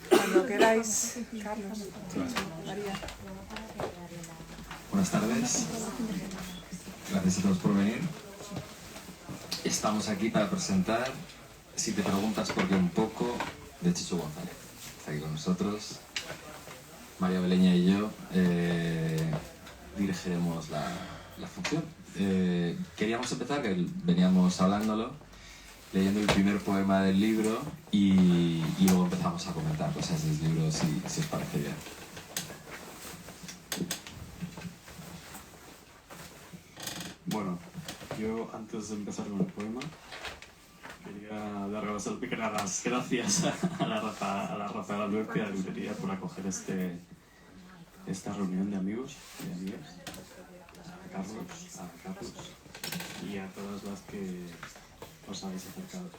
Cuando queráis, Carlos, María. Buenas tardes. Gracias a todos por venir. Estamos aquí para presentar Si te preguntas por qué un poco, de Chicho González. Está aquí con nosotros. María Beleña y yo dirigiremos la función. Queríamos empezar, que veníamos hablándolo, leyendo el primer poema del libro y luego empezamos a comentar cosas del libro si os parece bien. Bueno, yo antes de empezar con el poema quería dar las gracias a la Rafael Alberti y a la librería por acoger esta reunión de amigos y amigas, a Carlos y a todas las que os habéis acercado.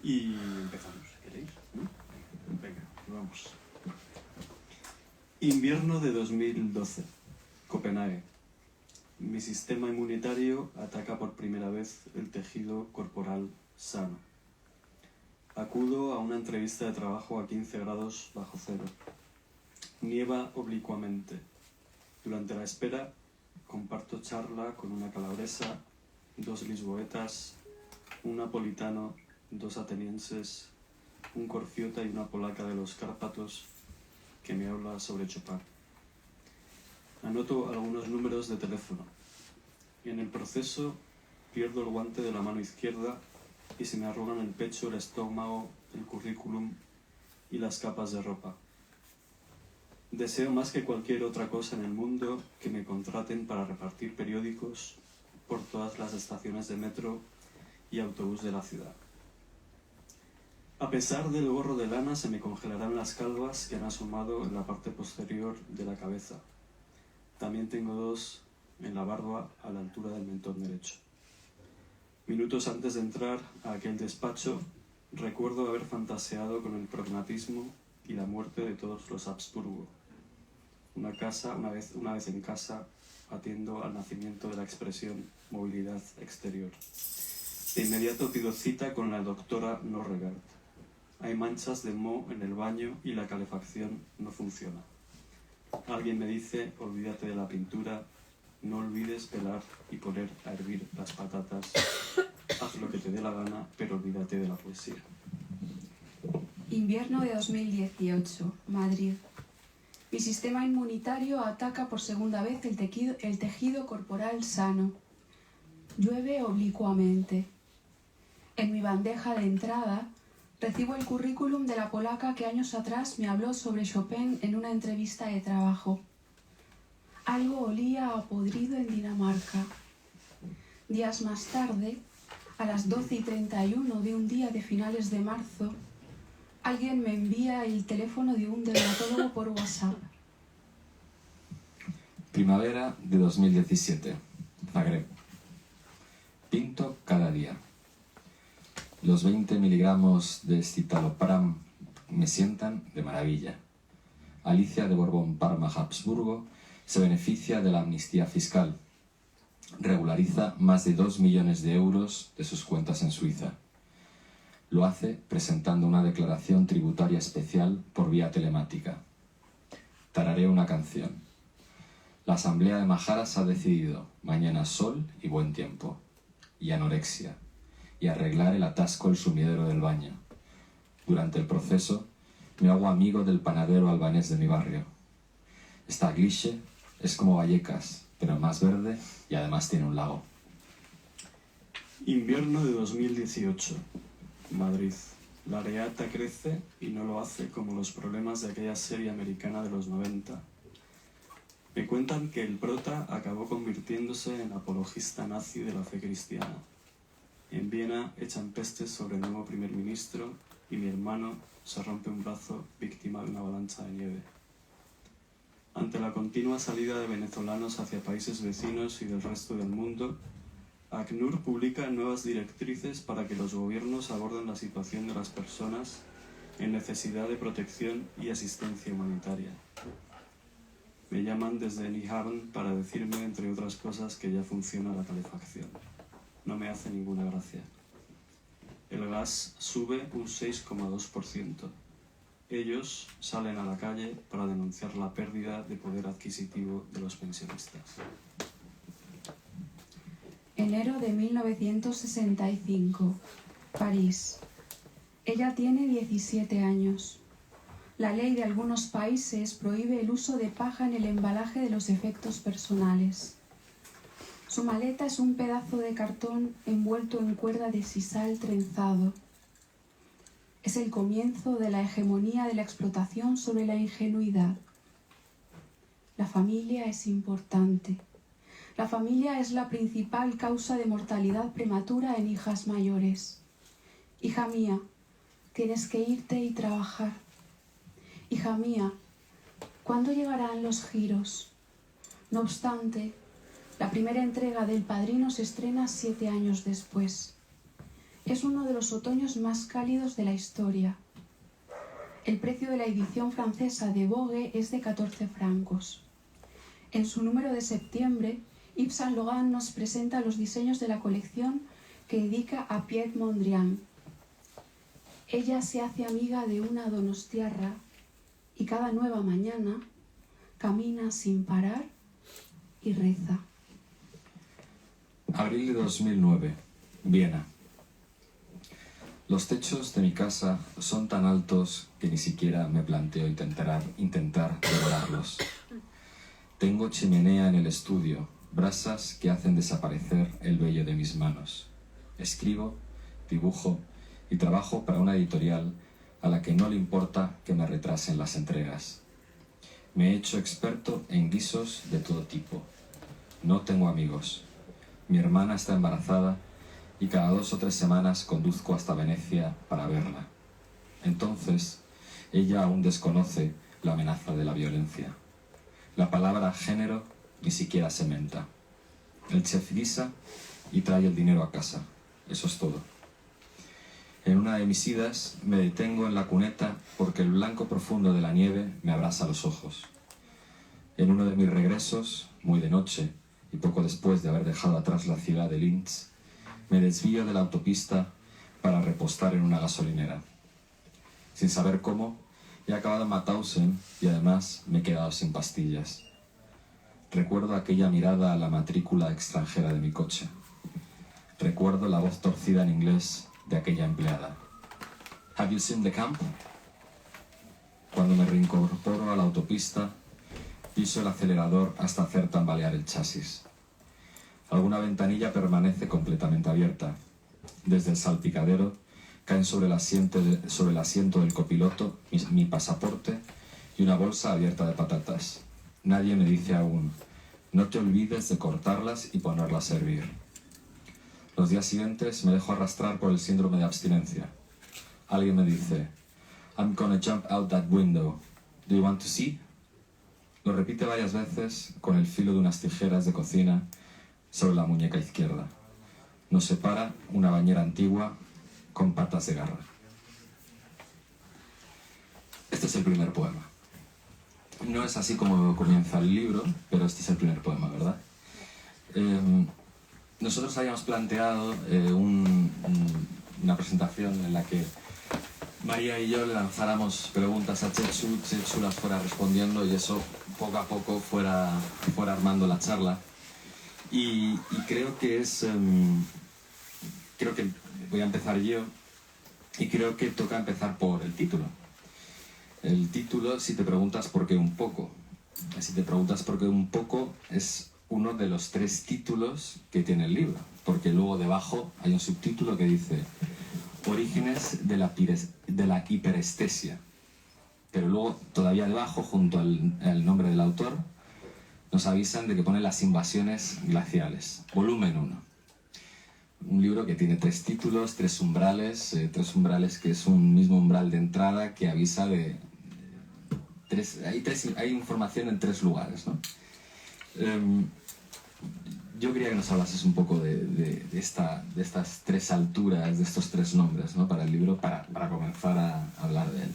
Y empezamos, ¿queréis? ¿No? Venga, vamos. Invierno de 2012, Copenhague. Mi sistema inmunitario ataca por primera vez el tejido corporal sano. Acudo a una entrevista de trabajo a 15 grados bajo cero. Nieva oblicuamente. Durante la espera comparto charla con una calabresa, 2 lisboetas, un napolitano, 2 atenienses, un corfiota y una polaca de los Cárpatos que me habla sobre Chopin. Anoto algunos números de teléfono. En el proceso pierdo el guante de la mano izquierda y se me arrugan el pecho, el estómago, el currículum y las capas de ropa. Deseo más que cualquier otra cosa en el mundo que me contraten para repartir periódicos por todas las estaciones de metro y autobús de la ciudad. A pesar del gorro de lana, se me congelarán las calvas que han asomado en la parte posterior de la cabeza. También tengo 2 en la barba a la altura del mentón derecho. Minutos antes de entrar a aquel despacho, recuerdo haber fantaseado con el pragmatismo y la muerte de todos los Habsburgo. Una vez en casa, atiendo al nacimiento de la expresión movilidad exterior. De inmediato pido cita con la doctora Norregard. Hay manchas de moho en el baño y la calefacción no funciona. Alguien me dice, olvídate de la pintura, no olvides pelar y poner a hervir las patatas. Haz lo que te dé la gana, pero olvídate de la poesía. Invierno de 2018, Madrid. Mi sistema inmunitario ataca por segunda vez el tejido corporal sano. Llueve oblicuamente. En mi bandeja de entrada recibo el currículum de la polaca que años atrás me habló sobre Chopin en una entrevista de trabajo. Algo olía a podrido en Dinamarca. Días más tarde, a las 12:31 de un día de finales de marzo, alguien me envía el teléfono de un dermatólogo por WhatsApp. Primavera de 2017, Zagreb. Pinto cada día. Los 20 miligramos de escitalopram me sientan de maravilla. Alicia de Borbón-Parma-Habsburgo se beneficia de la amnistía fiscal. Regulariza más de 2 millones de euros de sus cuentas en Suiza. Lo hace presentando una declaración tributaria especial por vía telemática. Tararé una canción. La asamblea de Majaras ha decidido mañana sol y buen tiempo, y anorexia, y arreglar el atasco del sumidero del baño. Durante el proceso me hago amigo del panadero albanés de mi barrio. Esta Gliche es como Vallecas, pero más verde y además tiene un lago. Invierno de 2018, Madrid. La reata crece y no lo hace como los problemas de aquella serie americana de los 90. Me cuentan que el prota acabó convirtiéndose en apologista nazi de la fe cristiana. En Viena echan pestes sobre el nuevo primer ministro y mi hermano se rompe un brazo víctima de una avalancha de nieve. Ante la continua salida de venezolanos hacia países vecinos y del resto del mundo, ACNUR publica nuevas directrices para que los gobiernos aborden la situación de las personas en necesidad de protección y asistencia humanitaria. Me llaman desde Nyhavn para decirme, entre otras cosas, que ya funciona la calefacción. No me hace ninguna gracia. El gas sube un 6,2%. Ellos salen a la calle para denunciar la pérdida de poder adquisitivo de los pensionistas. Enero de 1965. París. Ella tiene 17 años. La ley de algunos países prohíbe el uso de paja en el embalaje de los efectos personales. Su maleta es un pedazo de cartón envuelto en cuerda de sisal trenzado. Es el comienzo de la hegemonía de la explotación sobre la ingenuidad. La familia es importante. La familia es la principal causa de mortalidad prematura en hijas mayores. Hija mía, tienes que irte y trabajar. Hija mía, ¿cuándo llegarán los giros? No obstante, la primera entrega del Padrino se estrena 7 años después. Es uno de los otoños más cálidos de la historia. El precio de la edición francesa de Vogue es de 14 francos. En su número de septiembre, Yves Saint Laurent nos presenta los diseños de la colección que dedica a Piet Mondrian. Ella se hace amiga de una donostiarra y cada nueva mañana camina sin parar y reza. Abril de 2009, Viena. Los techos de mi casa son tan altos que ni siquiera me planteo intentar devorarlos. Tengo chimenea en el estudio, brasas que hacen desaparecer el vello de mis manos. Escribo, dibujo y trabajo para una editorial a la que no le importa que me retrasen las entregas. Me he hecho experto en guisos de todo tipo. No tengo amigos. Mi hermana está embarazada y cada 2 o 3 semanas conduzco hasta Venecia para verla. Entonces, ella aún desconoce la amenaza de la violencia. La palabra género ni siquiera se menta. El chef guisa y trae el dinero a casa. Eso es todo. En una de mis idas me detengo en la cuneta porque el blanco profundo de la nieve me abrasa los ojos. En uno de mis regresos, muy de noche y poco después de haber dejado atrás la ciudad de Linz, me desvío de la autopista para repostar en una gasolinera. Sin saber cómo, he acabado en Mauthausen y además me he quedado sin pastillas. Recuerdo aquella mirada a la matrícula extranjera de mi coche. Recuerdo la voz torcida en inglés de aquella empleada. ¿Have you seen the camp? Cuando me reincorporo a la autopista, piso el acelerador hasta hacer tambalear el chasis. Alguna ventanilla permanece completamente abierta. Desde el salpicadero caen sobre el asiento del copiloto mi pasaporte y una bolsa abierta de patatas. Nadie me dice aún, no te olvides de cortarlas y ponerlas a hervir. Los días siguientes me dejo arrastrar por el síndrome de abstinencia. Alguien me dice, I'm gonna jump out that window. Do you want to see? Lo repite varias veces con el filo de unas tijeras de cocina sobre la muñeca izquierda. Nos separa una bañera antigua con patas de garra. Este es el primer poema. No es así como comienza el libro, pero este es el primer poema, ¿verdad? Nosotros habíamos planteado una presentación en la que María y yo le lanzáramos preguntas a Chechu, Chechu las fuera respondiendo y eso poco a poco fuera armando la charla. Y creo que creo que voy a empezar yo y creo que toca empezar por el título. El título, si te preguntas por qué un poco. Si te preguntas por qué un poco, es uno de los 3 títulos que tiene el libro, porque luego debajo hay un subtítulo que dice Orígenes de la hiperestesia. Pero luego, todavía debajo, junto al nombre del autor, nos avisan de que pone Las invasiones glaciales, volumen 1. Un libro que tiene 3 títulos, 3 umbrales, 3 umbrales que es un mismo umbral de entrada que avisa de... Hay información en 3 lugares, ¿no? Yo quería que nos hablases un poco de estas 3 alturas, de estos 3 nombres, ¿no? Para el libro, para comenzar a hablar de él.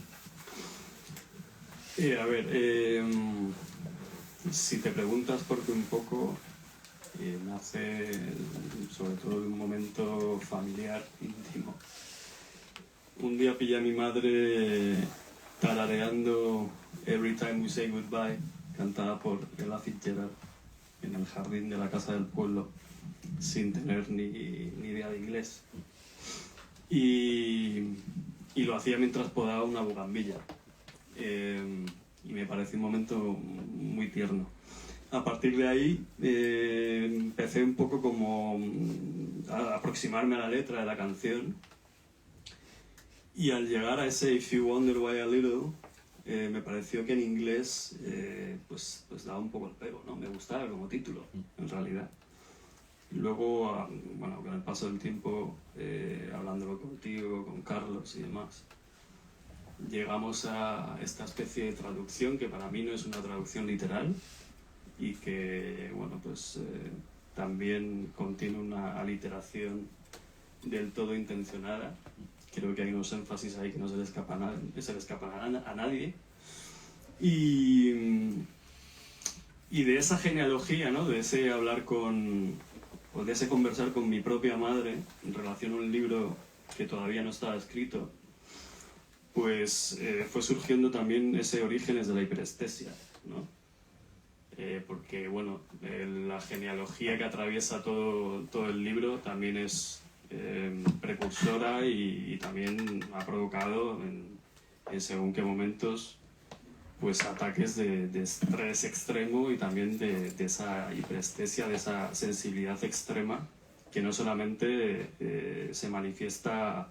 Si te preguntas por qué un poco, nace sobre todo de un momento familiar, íntimo. un día pillé a mi madre tarareando Every Time We Say Goodbye, cantada por Ella Fitzgerald en el jardín de la casa del pueblo, sin tener ni idea de inglés. Y lo hacía mientras podaba una bugambilla. Y me pareció un momento muy tierno. A partir de ahí empecé un poco como a aproximarme a la letra de la canción, y al llegar a ese If You Wonder Why a Little, me pareció que en inglés pues daba un poco el pego, ¿no? Me gustaba como título, en realidad. Luego, bueno, con el paso del tiempo, hablándolo contigo, con Carlos y demás, llegamos a esta especie de traducción que para mí no es una traducción literal y que, bueno, pues también contiene una aliteración del todo intencionada. Creo que hay unos énfasis ahí que no se le escapan a nadie. Y de esa genealogía, ¿no? De ese hablar o de ese conversar con mi propia madre en relación a un libro que todavía no estaba escrito, pues fue surgiendo también ese Orígenes de la hiperestesia, ¿no? Porque, bueno, la genealogía que atraviesa todo el libro también es precursora y también ha provocado en según qué momentos pues ataques de estrés extremo y también de esa hiperestesia, de esa sensibilidad extrema que no solamente se manifiesta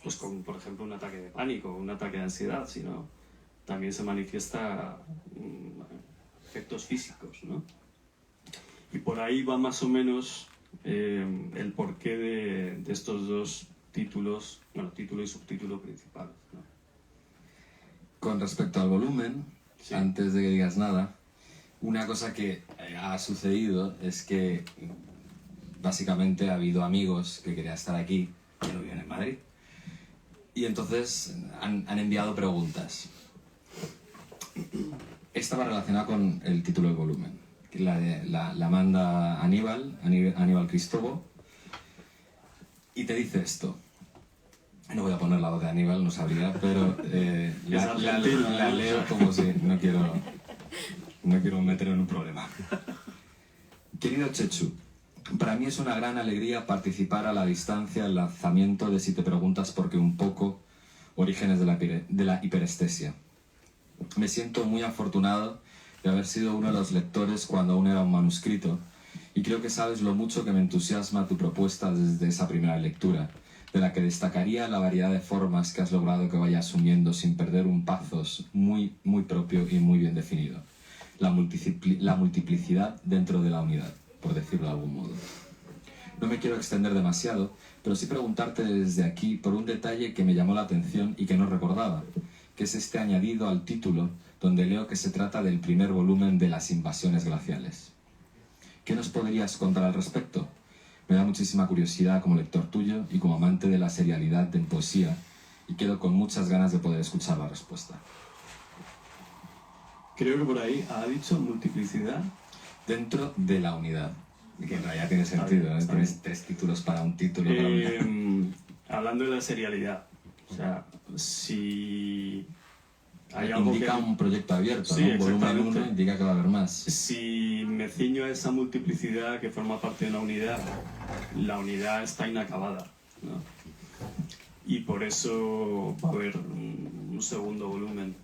pues con, por ejemplo, un ataque de pánico, un ataque de ansiedad, sino también se manifiesta efectos físicos, ¿no? Y por ahí va más o menos el porqué de estos dos títulos, bueno, título y subtítulo principales, ¿no? Con respecto al volumen, Sí. antes de que digas nada, una cosa que ha sucedido es que básicamente ha habido amigos que querían estar aquí, que no viven en Madrid, y entonces han enviado preguntas. Esta va relacionada con el título del volumen. La manda Aníbal Cristóbal, y te dice esto. No voy a poner la voz de Aníbal, no sabría, pero la leo como si no quiero meter en un problema. Querido Chechu, para mí es una gran alegría participar a la distancia en el lanzamiento de Si te preguntas por qué un poco, Orígenes de la hiperestesia. Me siento muy afortunado de haber sido uno de los lectores cuando aún era un manuscrito, y creo que sabes lo mucho que me entusiasma tu propuesta desde esa primera lectura, de la que destacaría la variedad de formas que has logrado que vaya asumiendo sin perder un pathos muy, muy propio y muy bien definido. La multiplicidad dentro de la unidad, por decirlo de algún modo. No me quiero extender demasiado, pero sí preguntarte desde aquí por un detalle que me llamó la atención y que no recordaba, que es este añadido al título, donde leo que se trata del primer volumen de las invasiones glaciales. ¿Qué nos podrías contar al respecto? Me da muchísima curiosidad como lector tuyo y como amante de la serialidad en poesía, y quedo con muchas ganas de poder escuchar la respuesta. Creo que por ahí ha dicho multiplicidad. Dentro de la unidad, que en realidad tiene sentido, ¿eh? Tienes 3 títulos para un título. Hablando de la serialidad, o sea, si hay algo indica que... un proyecto abierto, Sí, ¿no? Un volumen exactamente. 1 indica que va a haber más. Si me ciño a esa multiplicidad que forma parte de una unidad, la unidad está inacabada, ¿no? Y por eso va a haber un segundo volumen.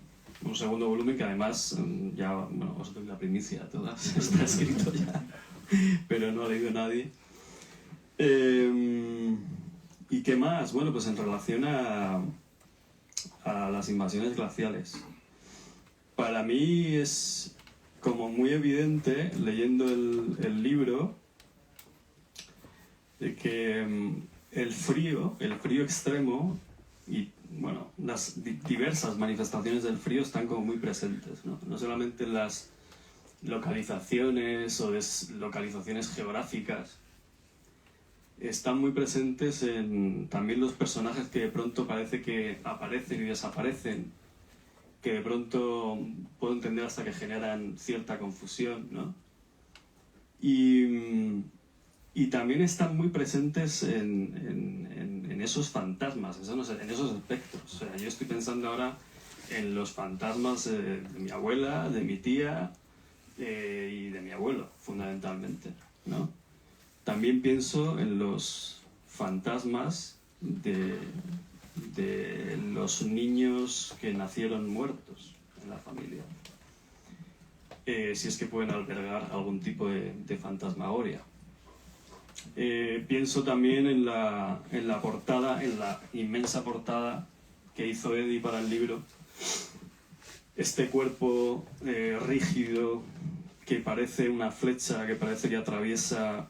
Un segundo volumen que además, ya, bueno, os doy la primicia a todas, está escrito ya, pero no ha leído nadie. ¿Y qué más? Bueno, pues en relación a las invasiones glaciales. Para mí es como muy evidente, leyendo el libro, de que el frío extremo y, bueno, las diversas manifestaciones del frío están como muy presentes, ¿no? No solamente en las localizaciones o deslocalizaciones geográficas, están muy presentes en también los personajes que de pronto parece que aparecen y desaparecen, que de pronto puedo entender hasta que generan cierta confusión, ¿no? Y Y también están muy presentes en esos fantasmas, en esos espectros. O sea, yo estoy pensando ahora en los fantasmas de mi abuela, de mi tía y de mi abuelo, fundamentalmente, ¿no? También pienso en los fantasmas de los niños que nacieron muertos en la familia. Si es que pueden albergar algún tipo de fantasmagoria. Pienso también en la portada, en la inmensa portada que hizo Eddie para el libro. Este cuerpo rígido que parece una flecha, que parece que atraviesa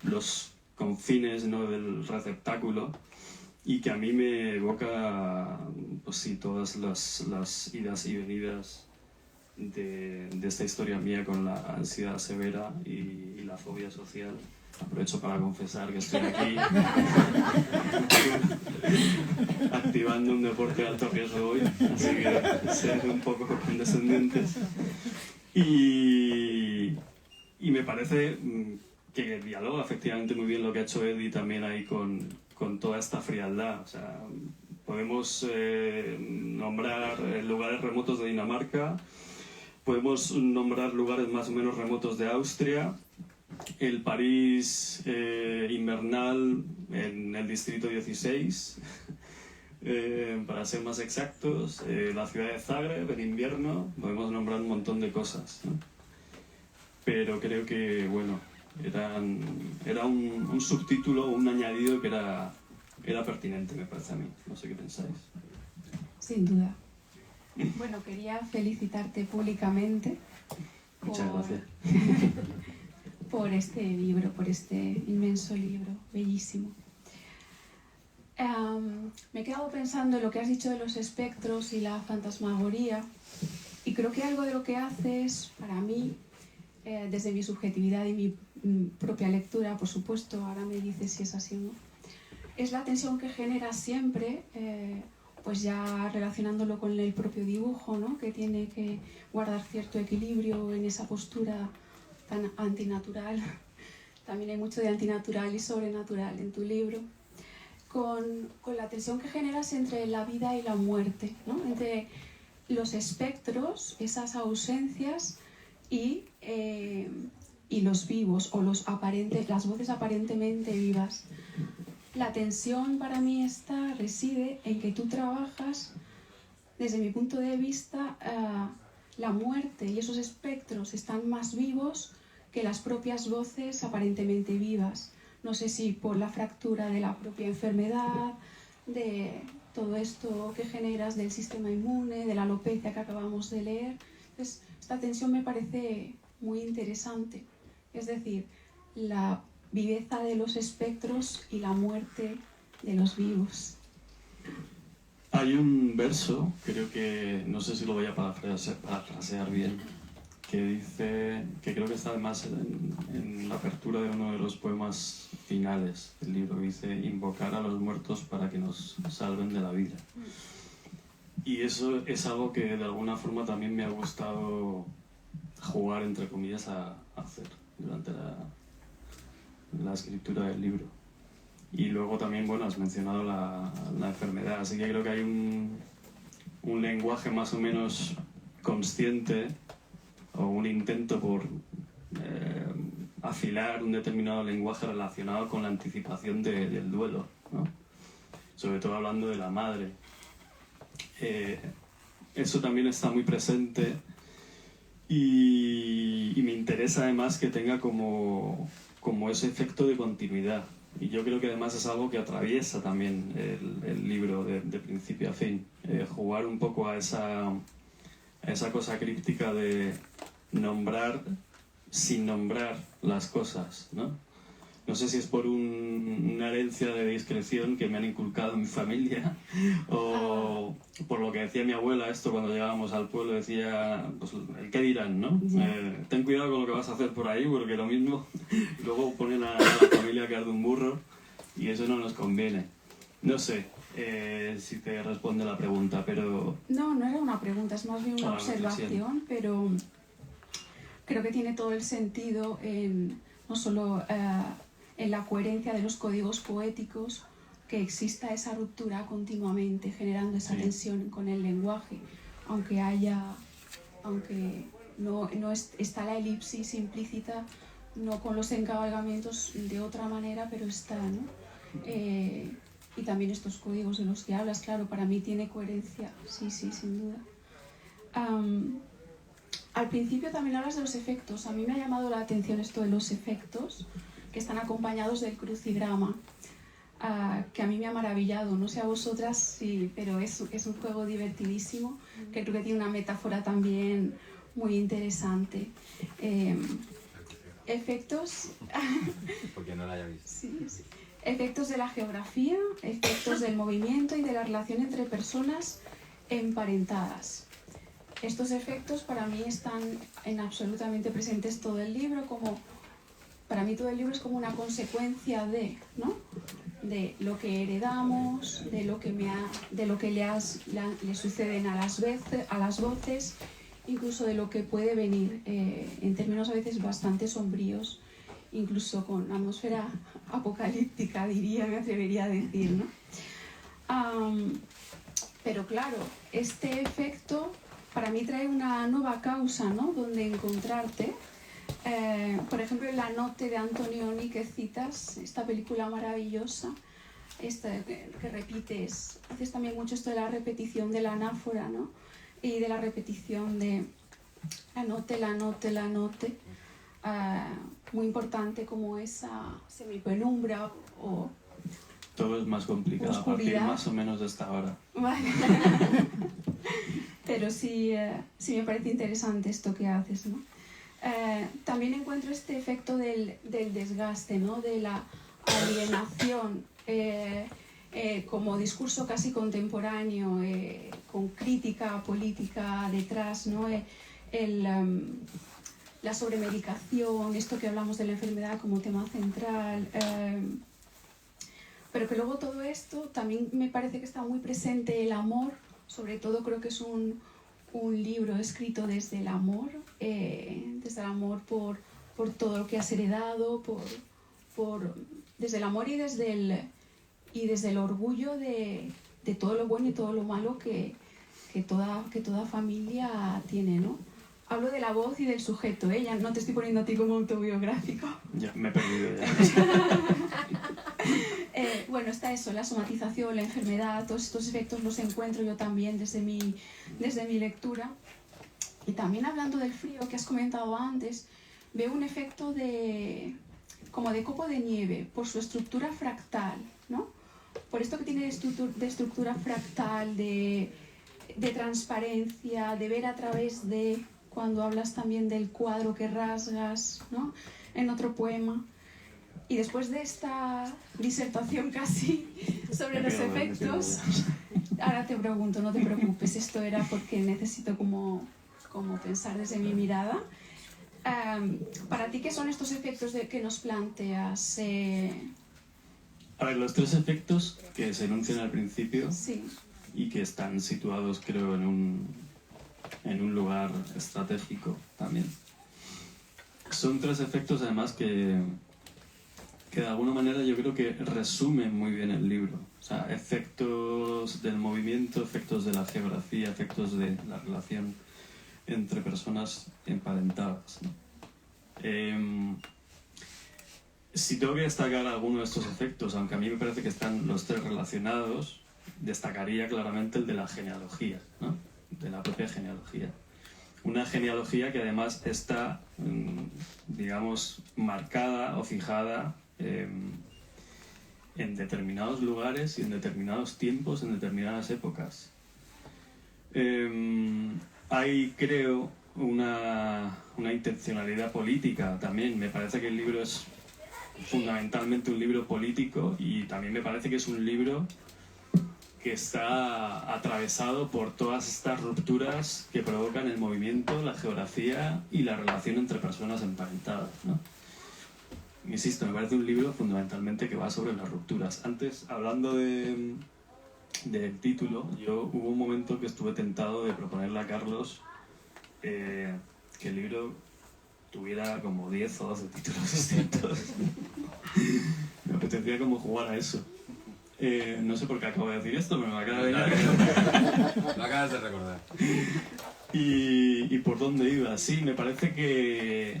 los confines, ¿no?, del receptáculo, y que a mí me evoca, pues sí, todas las idas y venidas de esta historia mía con la ansiedad severa y la fobia social. Aprovecho para confesar que estoy aquí activando un deporte de alto riesgo hoy, así que ser un poco condescendientes. Y me parece que dialoga efectivamente muy bien lo que ha hecho Eddie también ahí con toda esta frialdad. O sea, podemos nombrar lugares remotos de Dinamarca, podemos nombrar lugares más o menos remotos de Austria, el París invernal en el distrito 16, para ser más exactos, la ciudad de Zagreb en invierno, podemos nombrar un montón de cosas, ¿no? Pero creo que, bueno, era un subtítulo, un añadido que era pertinente, me parece a mí. No sé qué pensáis. Sin duda. Bueno, quería felicitarte públicamente Muchas gracias. por este libro, por este inmenso libro, bellísimo. Me he quedado pensando en lo que has dicho de los espectros y la fantasmagoría, y creo que algo de lo que haces, para mí, desde mi subjetividad y mi propia lectura, por supuesto, ahora me dices si es así o no, es la tensión que genera siempre, pues ya relacionándolo con el propio dibujo, ¿no?, que tiene que guardar cierto equilibrio en esa postura tan antinatural. También hay mucho de antinatural y sobrenatural en tu libro, con la tensión que generas entre la vida y la muerte, ¿no?, entre los espectros, esas ausencias y los vivos, o las voces aparentemente vivas. La tensión para mí reside en que tú trabajas, desde mi punto de vista, la muerte y esos espectros están más vivos que las propias voces aparentemente vivas. No sé si por la fractura de la propia enfermedad, de todo esto que generas del sistema inmune, de la alopecia que acabamos de leer. Entonces, esta tensión me parece muy interesante. Es decir, la viveza de los espectros y la muerte de los vivos. Hay un verso, creo que, no sé si lo voy a parafrasear bien, que dice, que creo que está además en la apertura de uno de los poemas finales del libro, que dice: invocar a los muertos para que nos salven de la vida. Y eso es algo que de alguna forma también me ha gustado jugar, entre comillas, a hacer durante la escritura del libro. Y luego también, bueno, has mencionado la enfermedad, así que creo que hay un lenguaje más o menos consciente, o un intento por afilar un determinado lenguaje relacionado con la anticipación del duelo, ¿no? Sobre todo hablando de la madre. Eso también está muy presente, y me interesa además que tenga como ese efecto de continuidad. Y yo creo que además es algo que atraviesa también el libro de principio a fin. Jugar un poco a esa cosa críptica de nombrar sin nombrar las cosas, ¿no? No sé si es por una herencia de discreción que me han inculcado en mi familia, o por lo que decía mi abuela, esto cuando llegábamos al pueblo, decía, pues, el qué dirán, ¿no? Ten cuidado con lo que vas a hacer por ahí, porque lo mismo luego ponen a la familia que arde un burro, y eso no nos conviene. No sé si te responde la pregunta, pero... No era una pregunta, es más bien una observación, pero creo que tiene todo el sentido no solo en la coherencia de los códigos poéticos, que exista esa ruptura continuamente, generando esa tensión con el lenguaje, aunque no está la elipsis implícita, no con los encabalgamientos de otra manera, pero está, ¿no? Y también estos códigos de los que hablas, claro, para mí tiene coherencia, sí, sin duda. Al principio también hablas de los efectos. A mí me ha llamado la atención esto de los efectos que están acompañados del crucigrama, que a mí me ha maravillado. No sé a vosotras, sí, pero es un juego divertidísimo, que creo que tiene una metáfora también muy interesante. Efectos... Porque no la haya visto. Sí. Efectos de la geografía, efectos del movimiento y de la relación entre personas emparentadas. Estos efectos para mí están absolutamente presentes todo el libro, para mí todo el libro es como una consecuencia de, ¿no? De lo que heredamos, de lo que le suceden a las voces, incluso de lo que puede venir, en términos a veces bastante sombríos, incluso con atmósfera apocalíptica, me atrevería a decir, ¿no? Pero claro, este efecto para mí trae una nueva causa, ¿no? Donde encontrarte. Por ejemplo, en La Notte de Antonioni que citas, esta película maravillosa, que repites, haces también mucho esto de la repetición de la anáfora, ¿no? Y de la repetición de la notte, muy importante como esa semipenumbra o todo es más complicado a partir oscuridad. más o menos de esta hora. Vale. Pero sí me parece interesante esto que haces, ¿no? También encuentro este efecto del desgaste, ¿no? De la alienación, como discurso casi contemporáneo, con crítica política detrás, ¿no? La sobremedicación, esto que hablamos de la enfermedad como tema central, pero que luego todo esto también me parece que está muy presente el amor, sobre todo creo que es un libro escrito desde el amor por todo lo que has heredado, desde el amor y desde el orgullo de todo lo bueno y todo lo malo que toda familia tiene, ¿no? Hablo de la voz y del sujeto, ¿eh? Ya no te estoy poniendo a ti como autobiográfico. Ya, me he perdido ya. Bueno, está eso, la somatización, la enfermedad, todos estos efectos los encuentro yo también desde mi lectura. Y también hablando del frío que has comentado antes, veo un efecto como de copo de nieve, por su estructura fractal, ¿no? Por esto que tiene de estructura fractal, de transparencia, de ver a través de, cuando hablas también del cuadro que rasgas, ¿no? En otro poema. Y después de esta disertación casi sobre los efectos, ahora te pregunto, no te preocupes, esto era porque necesito como pensar desde mi mirada. Para ti, ¿qué son estos efectos que nos planteas? A ver, los tres efectos que se enuncian al principio Sí. y que están situados, creo, en un lugar estratégico también. Son tres efectos, además, que de alguna manera yo creo que resumen muy bien el libro. O sea, efectos del movimiento, efectos de la geografía, efectos de la relación entre personas emparentadas, ¿no? Si tengo que destacar alguno de estos efectos, aunque a mí me parece que están los tres relacionados, destacaría claramente el de la genealogía, ¿no? De la propia genealogía. Una genealogía que además está, digamos, marcada o fijada en determinados lugares y en determinados tiempos, en determinadas épocas. Hay, creo, una intencionalidad política también. Me parece que el libro es fundamentalmente un libro político y también me parece que es un libro que está atravesado por todas estas rupturas que provocan el movimiento, la geografía y la relación entre personas emparentadas, ¿no? Insisto, me parece un libro fundamentalmente que va sobre las rupturas. Antes, hablando del título, hubo un momento que estuve tentado de proponerle a Carlos que el libro tuviera como 10 o 12 títulos distintos. Me apetecía como jugar a eso. No sé por qué acabo de decir esto, pero me acaba de venir. Lo acabas de recordar. ¿Y por dónde iba? Sí, me parece que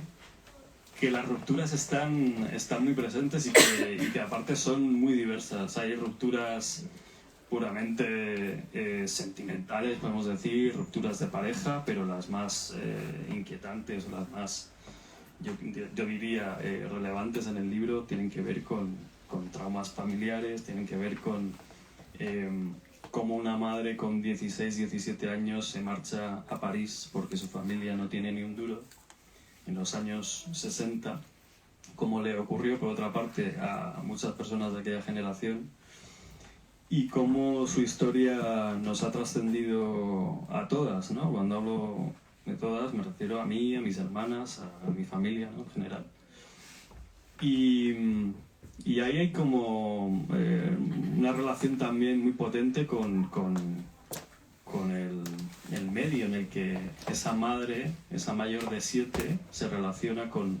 las rupturas están muy presentes y que aparte son muy diversas. Hay rupturas puramente sentimentales, podemos decir, rupturas de pareja, pero las más inquietantes o las más, yo diría, relevantes en el libro tienen que ver con traumas familiares, tienen que ver con cómo una madre con 16, 17 años se marcha a París porque su familia no tiene ni un duro, en los años 60, como le ocurrió por otra parte a muchas personas de aquella generación, y cómo su historia nos ha trascendido a todas, ¿no? Cuando hablo de todas me refiero a mí, a mis hermanas, a mi familia, ¿no? En general. Y ahí hay como una relación también muy potente con el medio en el que esa madre, esa mayor de 7, se relaciona con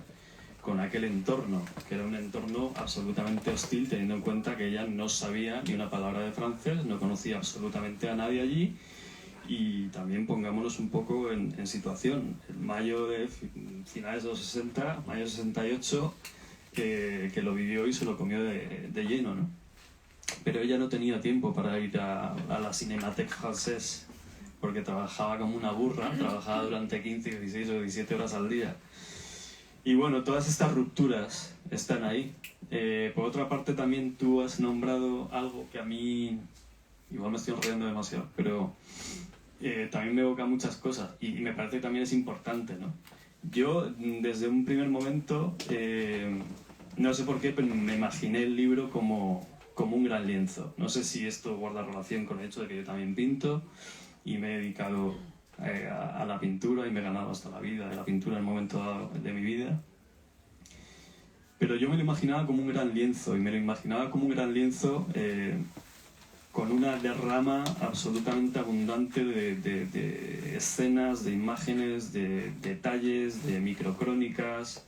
aquel entorno, que era un entorno absolutamente hostil, teniendo en cuenta que ella no sabía ni una palabra de francés, no conocía absolutamente a nadie allí. Y también pongámonos un poco en situación. En mayo de finales de los 60, mayo de 68, que lo vivió y se lo comió de lleno, ¿no? Pero ella no tenía tiempo para ir a la Cinémathèque Française, porque trabajaba como una burra, trabajaba durante 15, 16 o 17 horas al día. Y bueno, todas estas rupturas están ahí. Por otra parte, también tú has nombrado algo que a mí, igual me estoy enrollando demasiado, pero también me evoca muchas cosas y me parece que también es importante, ¿no? Yo, desde un primer momento, no sé por qué, pero me imaginé el libro como un gran lienzo. No sé si esto guarda relación con el hecho de que yo también pinto y me he dedicado a la pintura y me he ganado hasta la vida de la pintura en un momento dado de mi vida. Pero yo me lo imaginaba como un gran lienzo, y me lo imaginaba como un gran lienzo con una derrama absolutamente abundante de escenas, de imágenes, de detalles, de microcrónicas,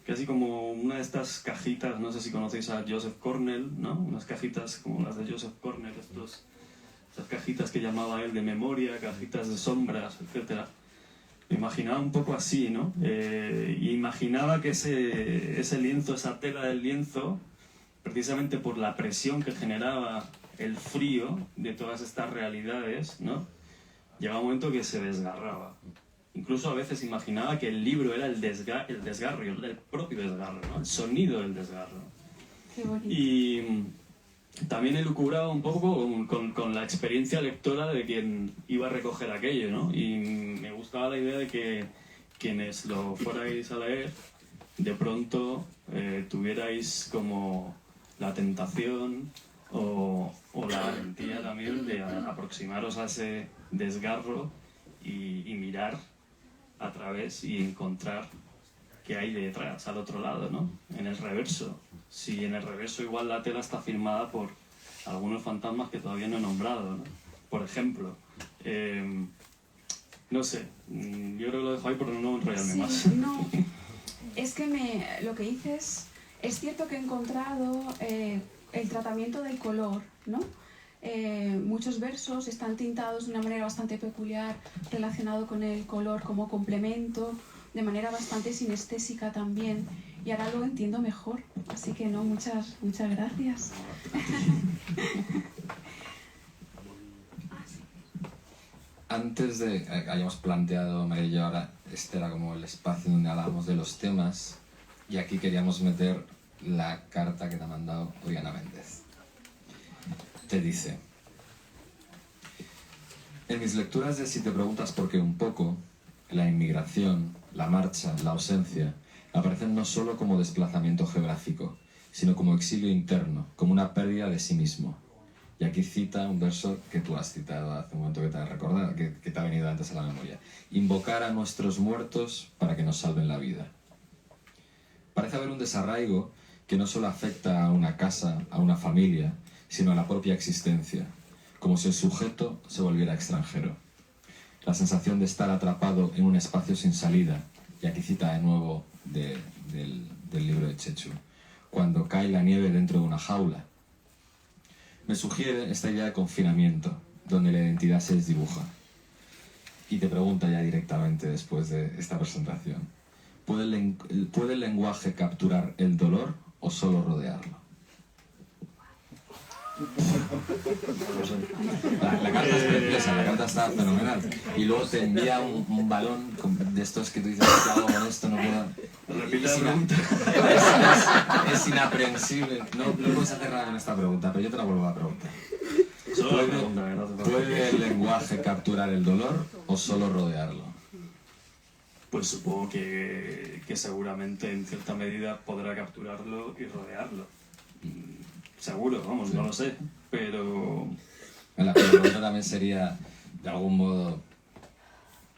casi como una de estas cajitas, no sé si conocéis a Joseph Cornell, ¿no? Unas cajitas como las de Joseph Cornell, esas cajitas que llamaba él de memoria, cajitas de sombras, etc. Me imaginaba un poco así, ¿no? Y imaginaba que ese lienzo, esa tela del lienzo, precisamente por la presión que generaba el frío de todas estas realidades, ¿no? Llegaba un momento que se desgarraba. Incluso a veces imaginaba que el libro era el desgarro, el propio desgarro, ¿no? El sonido del desgarro. Qué bonito. Y también elucubraba un poco con la experiencia lectora de quien iba a recoger aquello, ¿no? Y me gustaba la idea de que quienes lo fuerais a leer, de pronto tuvierais como la tentación o la valentía también de aproximaros a ese desgarro y mirar a través y encontrar qué hay detrás, al otro lado, ¿no? En el reverso. Si en el reverso igual la tela está firmada por algunos fantasmas que todavía no he nombrado, ¿no? Por ejemplo, no sé, yo creo que lo dejo ahí por no enrollarme más. No, es que lo que dices, es cierto que he encontrado el tratamiento del color, ¿no? Muchos versos están tintados de una manera bastante peculiar, relacionado con el color como complemento, de manera bastante sinestésica también, y ahora lo entiendo mejor, así que no, muchas gracias. Antes de que hayamos planteado, María y yo, ahora este era como el espacio donde hablábamos de los temas, y aquí queríamos meter la carta que te ha mandado Oriana Méndez. Te dice: en mis lecturas de Si te preguntas por qué un poco, la inmigración, la marcha, la ausencia, aparecen no solo como desplazamiento geográfico, sino como exilio interno, como una pérdida de sí mismo. Y aquí cita un verso que tú has citado hace un momento, que te has recordado, que te ha venido antes a la memoria. Invocar a nuestros muertos para que nos salven la vida. Parece haber un desarraigo que no solo afecta a una casa, a una familia, sino a la propia existencia, como si el sujeto se volviera extranjero. La sensación de estar atrapado en un espacio sin salida, Y aquí cita de nuevo del libro de Chechu. Cuando cae la nieve dentro de una jaula. Me sugiere esta idea de confinamiento, donde la identidad se desdibuja. Y te pregunta ya directamente después de esta presentación. ¿Puede el lenguaje capturar el dolor o solo rodearlo? La carta es preciosa, la carta está fenomenal. Y luego te envía un balón de estos que tú dices, ¿qué hago con esto? No puedo... Es inaprensible. No puedes hacer nada con esta pregunta, pero yo te la vuelvo a preguntar. Solo la pregunta, ¿verdad? ¿Puede el lenguaje capturar el dolor o solo rodearlo? Pues supongo que seguramente en cierta medida podrá capturarlo y rodearlo. Seguro, vamos, no lo sé, pero... La pregunta también sería, de algún modo,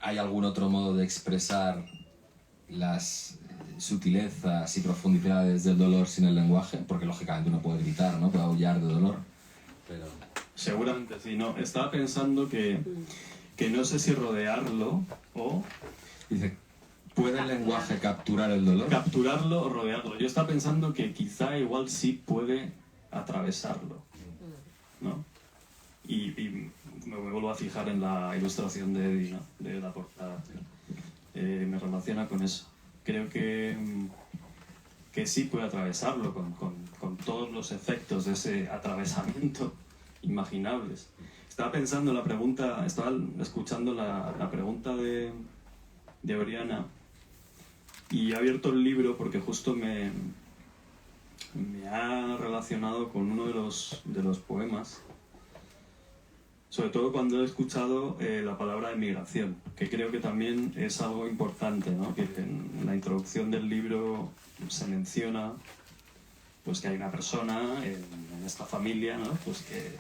¿hay algún otro modo de expresar las sutilezas y profundidades del dolor sin el lenguaje? Porque lógicamente uno puede gritar, ¿no? Puede aullar de dolor, pero... Seguramente sí, no. Estaba pensando que no sé si rodearlo o... Dice, ¿puede el lenguaje capturar el dolor? Capturarlo o rodearlo. Yo estaba pensando que quizá igual sí puede atravesarlo, ¿no? Y me vuelvo a fijar en la ilustración de Eddie, ¿no? De la portada. Me relaciona con eso. Creo que sí puede atravesarlo con todos los efectos de ese atravesamiento imaginables. Estaba pensando en la pregunta, estaba escuchando la pregunta de Oriana y he abierto el libro porque justo me ha relacionado con uno de los poemas, sobre todo cuando he escuchado la palabra emigración, que creo que también es algo importante, ¿no? Que en la introducción del libro se menciona pues que hay una persona en esta familia, ¿no? Pues que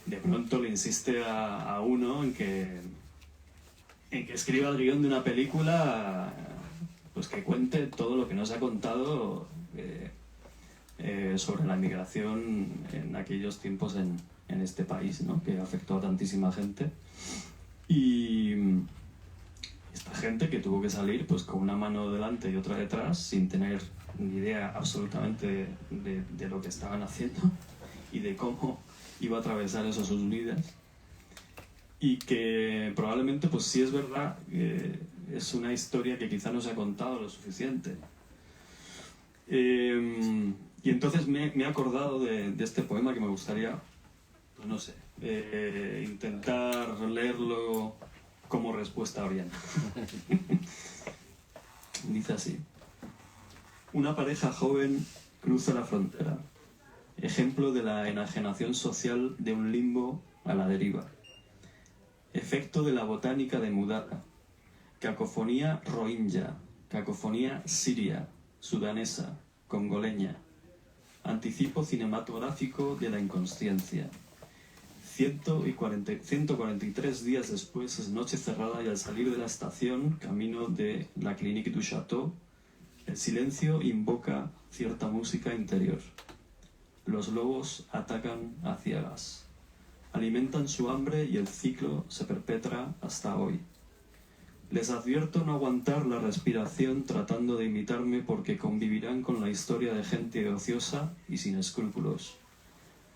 de pronto le insiste a uno en que escriba el guión de una película pues que cuente todo lo que nos ha contado sobre la inmigración en aquellos tiempos en este país, ¿no? Que afectó a tantísima gente. Y esta gente que tuvo que salir pues con una mano delante y otra detrás sin tener ni idea absolutamente de lo que estaban haciendo y de cómo iba a atravesar eso sus vidas, y que probablemente pues sí es verdad, es una historia que quizá no se ha contado lo suficiente. Y entonces me he acordado de este poema que me gustaría, pues no sé, intentar leerlo como respuesta a Oriana. Dice así: una pareja joven cruza la frontera, ejemplo de la enajenación social de un limbo a la deriva, efecto de la botánica de Mudata, cacofonía rohingya, cacofonía siria, sudanesa, congoleña, anticipo cinematográfico de la inconsciencia. 143 días después es noche cerrada y al salir de la estación, camino de la Clinique du Château, el silencio invoca cierta música interior. Los lobos atacan a ciegas. Alimentan su hambre y el ciclo se perpetra hasta hoy. Les advierto no aguantar la respiración tratando de imitarme porque convivirán con la historia de gente ociosa y sin escrúpulos.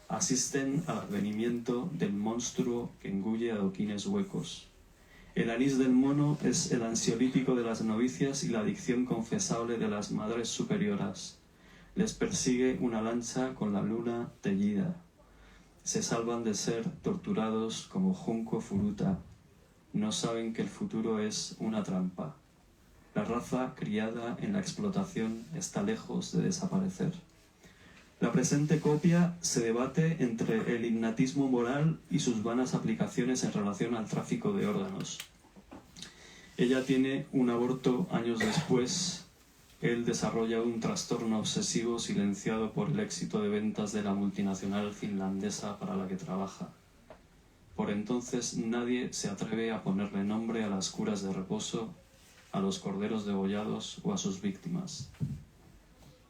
Asisten al advenimiento del monstruo que engulle adoquines huecos. El anís del mono es el ansiolítico de las novicias y la adicción confesable de las madres superioras. Les persigue una lancha con la luna teñida. Se salvan de ser torturados como junco furuta. No saben que el futuro es una trampa. La raza criada en la explotación está lejos de desaparecer. La presente copia se debate entre el innatismo moral y sus vanas aplicaciones en relación al tráfico de órganos. Ella tiene un aborto años después. Él desarrolla un trastorno obsesivo silenciado por el éxito de ventas de la multinacional finlandesa para la que trabaja. Por entonces nadie se atreve a ponerle nombre a las curas de reposo, a los corderos degollados o a sus víctimas.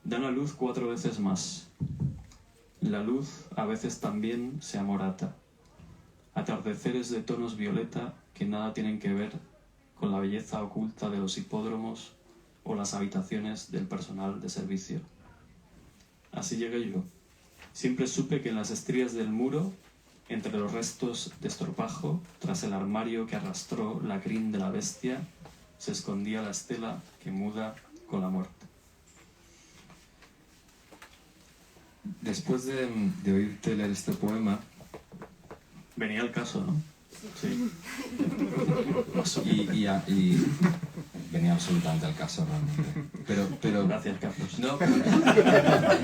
Dan a luz 4 veces más. La luz a veces también se amorata. Atardeceres de tonos violeta que nada tienen que ver con la belleza oculta de los hipódromos o las habitaciones del personal de servicio. Así llegué yo. Siempre supe que en las estrías del muro, entre los restos de estropajo, tras el armario que arrastró la crin de la bestia, se escondía la estela que muda con la muerte. Después de oírte leer este poema, Venía el caso, ¿no? Sí. y venía absolutamente al caso realmente. Pero Gracias, Carlos. no, pero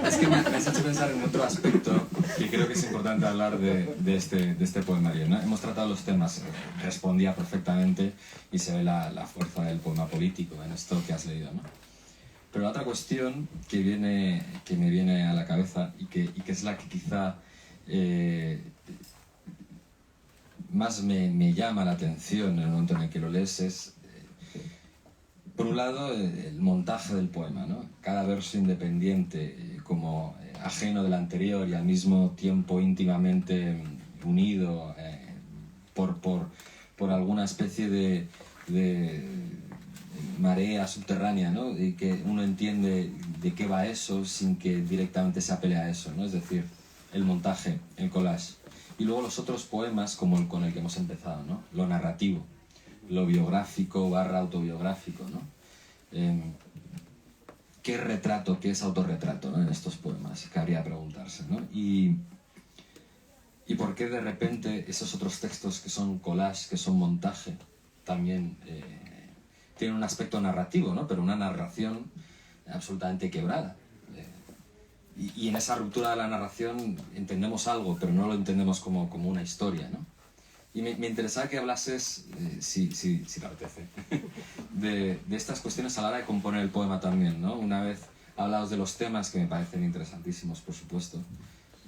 es que me has hecho pensar en otro aspecto que creo que es importante hablar de este poemario, ¿no? Hemos tratado los temas, respondía perfectamente y se ve la fuerza del poema político en esto que has leído, ¿no? Pero la otra cuestión que me viene a la cabeza y que es la que quizá más me llama la atención en el momento en el que lo lees es, por un lado, el montaje del poema, ¿no? Cada verso independiente, como ajeno del anterior y al mismo tiempo íntimamente unido por alguna especie de marea subterránea, ¿no? Y que uno entiende de qué va eso sin que directamente se apele a eso, ¿no? Es decir, el montaje, el collage. Y luego los otros poemas, como el con el que hemos empezado, ¿no? Lo narrativo, lo biográfico / autobiográfico, ¿no? ¿Qué retrato, qué es autorretrato, ¿no? En estos poemas? Cabría preguntarse, ¿no? Y por qué de repente esos otros textos que son collage, que son montaje, también tienen un aspecto narrativo, ¿no? Pero una narración absolutamente quebrada. Y en esa ruptura de la narración entendemos algo, pero no lo entendemos como una historia, ¿no? Y me interesaba que hablases, si te apetece, de estas cuestiones a la hora de componer el poema también, ¿no? Una vez hablados de los temas, que me parecen interesantísimos, por supuesto.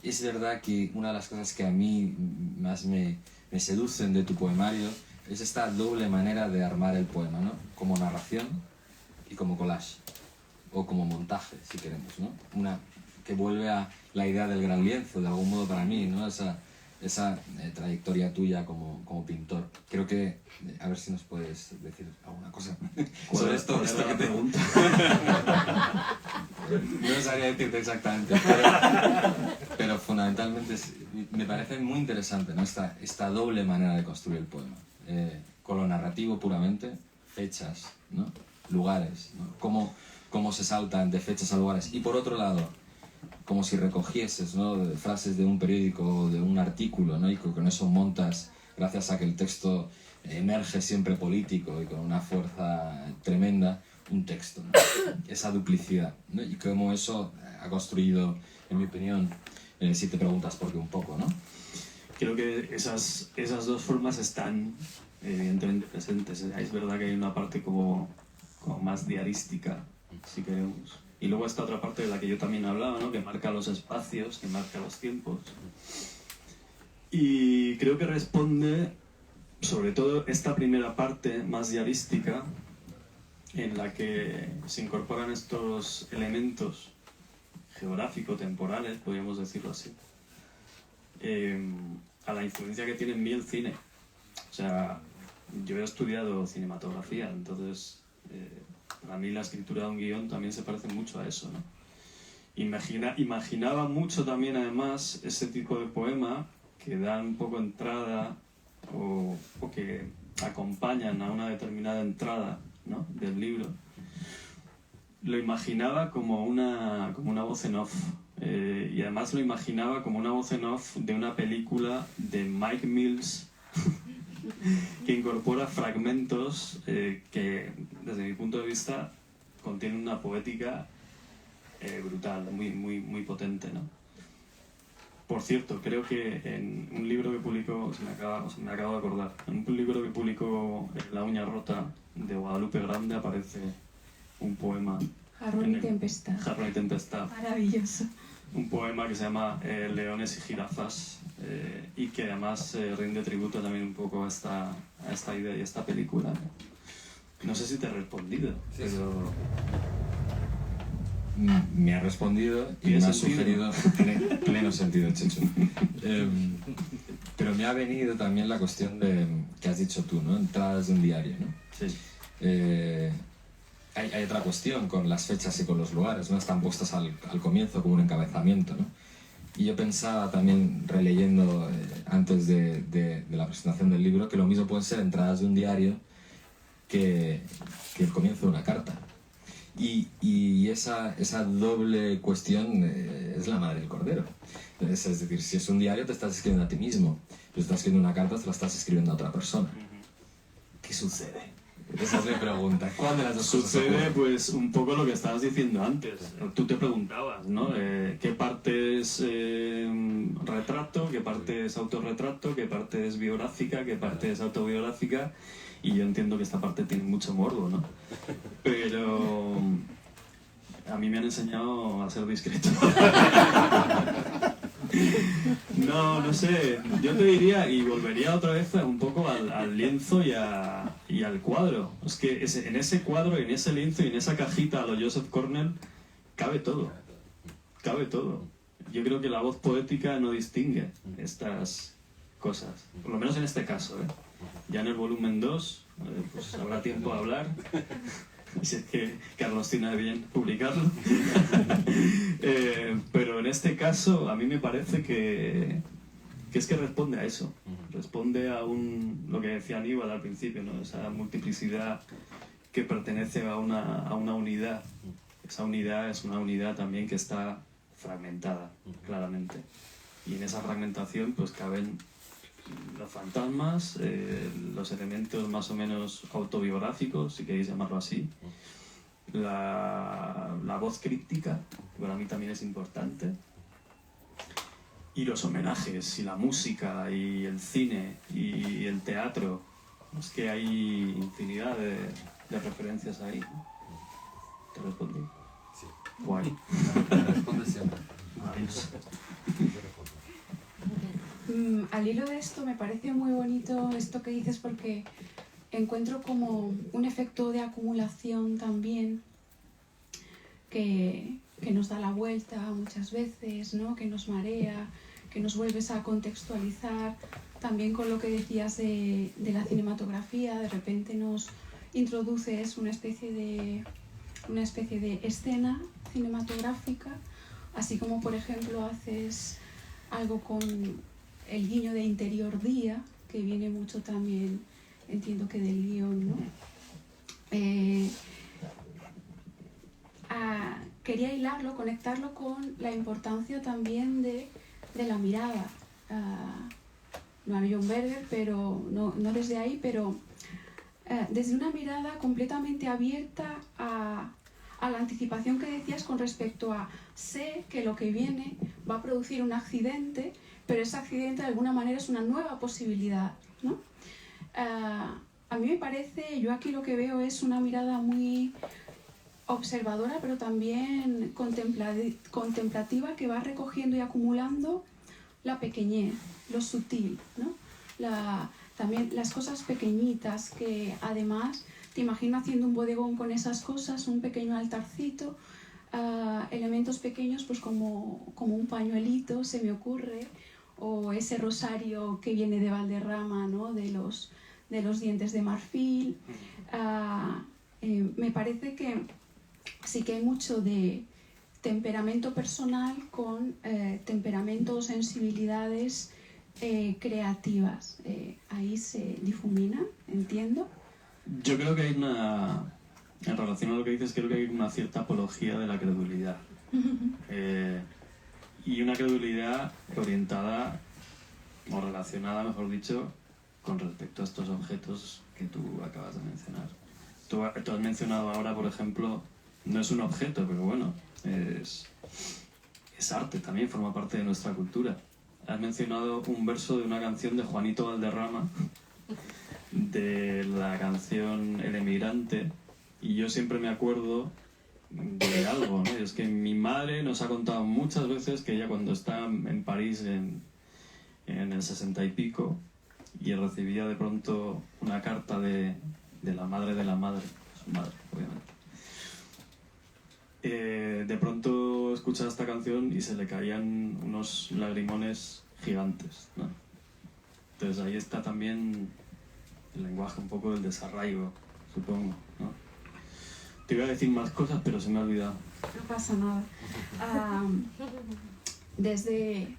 Es verdad que una de las cosas que a mí más me seducen de tu poemario es esta doble manera de armar el poema, ¿no? Como narración y como collage, o como montaje, si queremos, ¿no? Una que vuelve a la idea del gran lienzo, de algún modo para mí, ¿no? Esa trayectoria tuya como pintor. Creo que, a ver si nos puedes decir alguna cosa sobre esto que te pregunto. No sabría decirte exactamente, pero fundamentalmente me parece muy interesante, ¿no? Esta doble manera de construir el poema. Con lo narrativo puramente, fechas, ¿no? Lugares, ¿no? Cómo se saltan de fechas a lugares. Y por otro lado, como si recogieses, ¿no? Frases de un periódico o de un artículo, ¿no? Y con eso montas, gracias a que el texto emerge siempre político y con una fuerza tremenda, un texto, ¿no? Esa duplicidad, ¿no? Y cómo eso ha construido, en mi opinión, si te preguntas por qué un poco, ¿no? Creo que esas dos formas están evidentemente presentes. Es verdad que hay una parte como más diarística, si queremos. Y luego esta otra parte de la que yo también hablaba, ¿no? Que marca los espacios, que marca los tiempos. Y creo que responde, sobre todo esta primera parte más diarística, en la que se incorporan estos elementos geográfico-temporales, podríamos decirlo así, a la influencia que tiene en mí el cine. O sea, yo he estudiado cinematografía, entonces para mí la escritura de un guión también se parece mucho a eso, ¿no? Imaginaba mucho también, además, ese tipo de poema que dan un poco entrada o que acompañan a una determinada entrada, ¿no? Del libro. Lo imaginaba como una voz en off. Y además lo imaginaba como una voz en off de una película de Mike Mills que incorpora fragmentos que, desde mi punto de vista, contienen una poética brutal, muy potente, ¿no? Por cierto, creo que en un libro que publicó, me acabo de acordar, en un libro que publicó La uña rota de Guadalupe Grande aparece un poema. Jarrón y tempestad. Jarrón y tempestad. Maravilloso. Un poema que se llama Leones y jirafas y que además rinde tributo también un poco a esta idea y a esta película. No sé si te he respondido, Sí, pero... Me ha respondido y me ha sugerido pleno sentido, Checho. Pero me ha venido también la cuestión de que has dicho tú, ¿no? Entradas de un diario, ¿no? Sí. Hay otra cuestión con las fechas y con los lugares, ¿no? Están puestas al comienzo como un encabezamiento, ¿no? Y yo pensaba también, releyendo antes de la presentación del libro, que lo mismo pueden ser entradas de un diario que el comienzo de una carta. Y esa doble cuestión es la madre del cordero. Es decir, si es un diario te estás escribiendo a ti mismo, si estás escribiendo una carta te la estás escribiendo a otra persona. ¿Qué sucede? Esa es mi pregunta. ¿Cuál de las dos Sucede cosas ocurre? pues un poco lo que estabas diciendo antes. Tú te preguntabas, ¿no? ¿Qué parte es retrato, qué parte es autorretrato, qué parte es biográfica, qué parte es autobiográfica? Y yo entiendo que esta parte tiene mucho morbo, ¿no? Pero a mí me han enseñado a ser discreto. No sé, yo te diría, y volvería otra vez un poco al lienzo y al cuadro. Es que en ese cuadro, en ese lienzo y en esa cajita a lo Joseph Cornell cabe todo. Cabe todo. Yo creo que la voz poética no distingue estas cosas, por lo menos en este caso, ¿eh? Ya en el volumen 2 pues habrá tiempo a hablar, si es que Carlos tiene bien publicarlo. Pero en este caso a mí me parece que es que responde a eso, responde a lo que decía Aníbal al principio, ¿no? Esa multiplicidad que pertenece a una unidad. Esa unidad es una unidad también que está fragmentada, claramente. Y en esa fragmentación pues caben los fantasmas, los elementos más o menos autobiográficos, si queréis llamarlo así, la voz críptica, que para mí también es importante, y los homenajes, y la música, y el cine, y el teatro. Es que hay infinidad de referencias ahí, ¿no? ¿Te respondí? Sí. Guay. Responde siempre. Maravilloso. Al hilo de esto me parece muy bonito esto que dices porque encuentro como un efecto de acumulación también que nos da la vuelta muchas veces, ¿no? Que nos marea, que nos vuelves a contextualizar. También con lo que decías de la cinematografía, de repente nos introduces una especie de escena cinematográfica, así como por ejemplo haces algo con el guiño de Interior Día, que viene mucho también, entiendo que del guión, ¿no? Quería hilarlo, conectarlo con la importancia también de la mirada. No a John Berger, pero no desde ahí, pero desde una mirada completamente abierta a la anticipación que decías con respecto a sé que lo que viene va a producir un accidente, pero ese accidente de alguna manera es una nueva posibilidad, ¿no? A mí me parece, yo aquí lo que veo es una mirada muy observadora, pero también contemplativa, que va recogiendo y acumulando la pequeñez, lo sutil, ¿no? También las cosas pequeñitas que además te imagino haciendo un bodegón con esas cosas, un pequeño altarcito, elementos pequeños pues como un pañuelito se me ocurre, o ese rosario que viene de Valderrama, ¿no? de los dientes de marfil. Me parece que sí que hay mucho de temperamento personal con temperamento o sensibilidades creativas. Ahí se difuminan, entiendo. Yo creo que hay en relación a lo que dices, creo que hay una cierta apología de la credulidad. Y una credulidad orientada, o relacionada, mejor dicho, con respecto a estos objetos que tú acabas de mencionar. Tú has mencionado ahora, por ejemplo, no es un objeto, pero bueno, es arte, también forma parte de nuestra cultura. Has mencionado un verso de una canción de Juanito Valderrama, de la canción El Emigrante, y yo siempre me acuerdo de algo, ¿no? Y es que mi madre nos ha contado muchas veces que ella, cuando está en París en el 60 y pico, y recibía de pronto una carta de la madre de la madre, su madre, obviamente, de pronto escuchaba esta canción y se le caían unos lagrimones gigantes, ¿no? Entonces ahí está también el lenguaje un poco del desarraigo, supongo, ¿no? Te iba a decir más cosas, pero se me ha olvidado. No pasa nada. Desde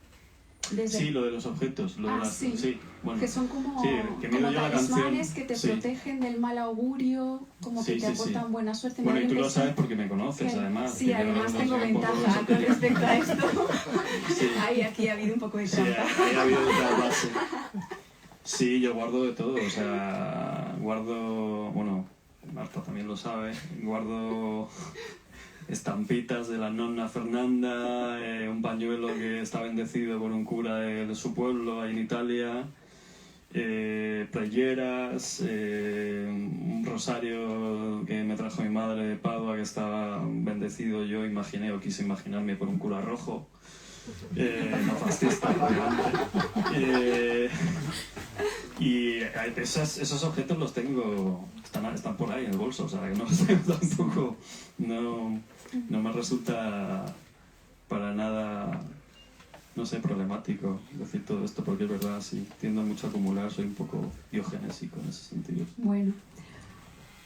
Sí, lo de los objetos, lo de las... sí. Bueno, Que son como, sí, que me dio yo la canción. talismanes que te protegen del mal augurio, como que te aportan buena suerte. Bueno, y tú lo sabes porque me conoces, además. Sí, además tengo ventaja con respecto a esto. Sí. Aquí ha habido un poco de trampa. Sí, ahí ha habido otra base. Sí, yo guardo de todo, o sea, guardo... Bueno, Marta también lo sabe, guardo... estampitas de la nonna Fernanda, un pañuelo que está bendecido por un cura de su pueblo ahí en Italia, playeras, un rosario que me trajo mi madre de Padua que estaba bendecido, yo imaginé o quise imaginarme por un cura rojo, no fascista, y esos objetos los tengo, están por ahí en el bolso, o sea que no tampoco, no me resulta para nada, no sé, problemático decir todo esto, porque es verdad, sí, tiendo mucho a acumular, soy un poco biogenésico en ese sentido. Bueno,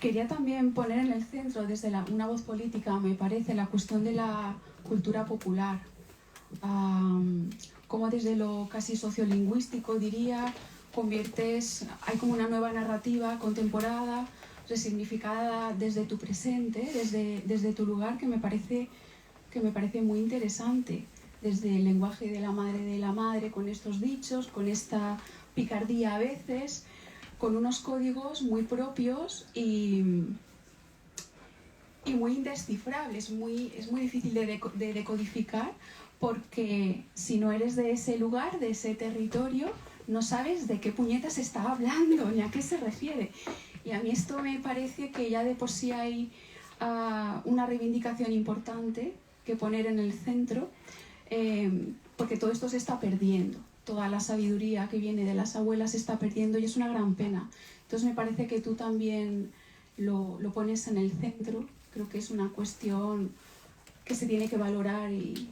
quería también poner en el centro, desde una voz política, me parece, la cuestión de la cultura popular. Como desde lo casi sociolingüístico, diría, hay como una nueva narrativa contemporánea, resignificada desde tu presente, desde tu lugar, que me parece muy interesante, desde el lenguaje de la madre, con estos dichos, con esta picardía a veces, con unos códigos muy propios y muy indescifrables. Es muy difícil de decodificar, porque si no eres de ese lugar, de ese territorio, no sabes de qué puñetas está hablando ni a qué se refiere. Y a mí esto me parece que ya de por sí hay una reivindicación importante que poner en el centro, porque todo esto se está perdiendo. Toda la sabiduría que viene de las abuelas se está perdiendo y es una gran pena. Entonces me parece que tú también lo pones en el centro. Creo que es una cuestión que se tiene que valorar y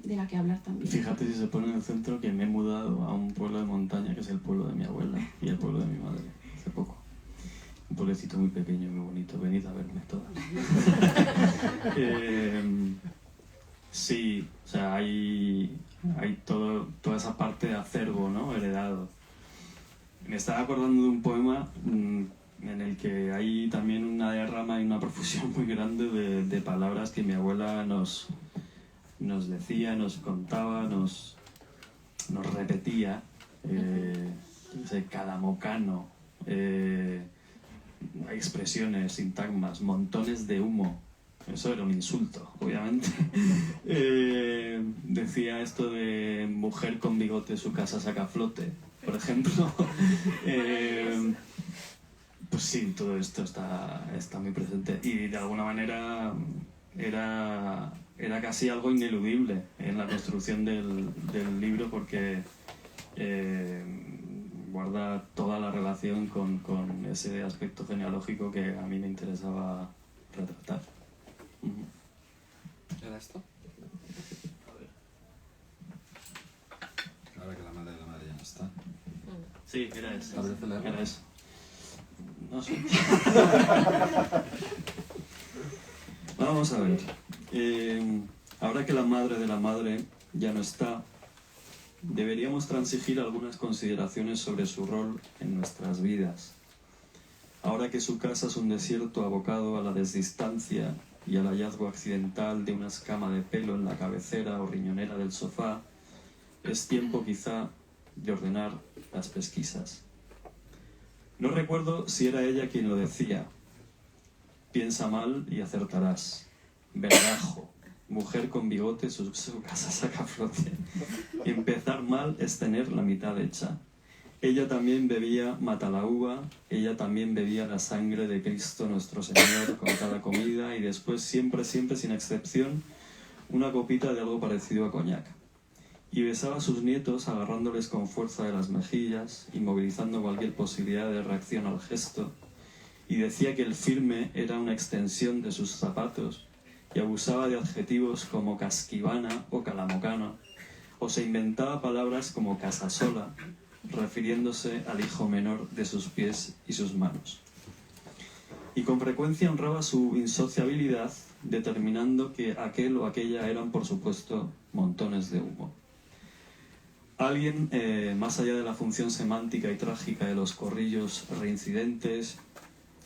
de la que hablar también. Fíjate si se pone en el centro que me he mudado a un pueblo de montaña que es el pueblo de mi abuela y el pueblo de mi madre hace poco. Un pueblecito muy pequeño, muy bonito. Venid a verme todas. Sí, o sea, hay toda esa parte de acervo, ¿no? Heredado. Me estaba acordando de un poema en el que hay también una derrama y una profusión muy grande de palabras que mi abuela nos decía, nos contaba, nos repetía. Cadamocano, hay expresiones, sintagmas, montones de humo. Eso era un insulto, obviamente. Decía esto de mujer con bigote, su casa saca a flote, por ejemplo. Pues sí, todo esto está muy presente. Y de alguna manera era casi algo ineludible en la construcción del libro, porque guarda toda la relación con ese aspecto genealógico que a mí me interesaba retratar. ¿Era esto? Ahora que la madre ya no está. Sí, era eso. ¿Abrete leerlo? Era eso. No sé. Vamos a ver. Ahora que la madre de la madre ya no está, deberíamos transigir algunas consideraciones sobre su rol en nuestras vidas. Ahora que su casa es un desierto abocado a la desdistancia y al hallazgo accidental de una escama de pelo en la cabecera o riñonera del sofá, es tiempo quizá de ordenar las pesquisas. No recuerdo si era ella quien lo decía. Piensa mal y acertarás. Vergajo. Mujer con bigote, su casa saca a flote. Empezar mal es tener la mitad hecha. Ella también bebía matalaúva, ella también bebía la sangre de Cristo nuestro Señor con cada comida y después siempre, sin excepción, una copita de algo parecido a coñac. Y besaba a sus nietos agarrándoles con fuerza de las mejillas, inmovilizando cualquier posibilidad de reacción al gesto, y decía que el firme era una extensión de sus zapatos, y abusaba de adjetivos como casquivana o calamocano, o se inventaba palabras como casasola, refiriéndose al hijo menor de sus pies y sus manos. Y con frecuencia honraba su insociabilidad, determinando que aquel o aquella eran, por supuesto, montones de humo. Alguien, más allá de la función semántica y trágica de los corrillos reincidentes,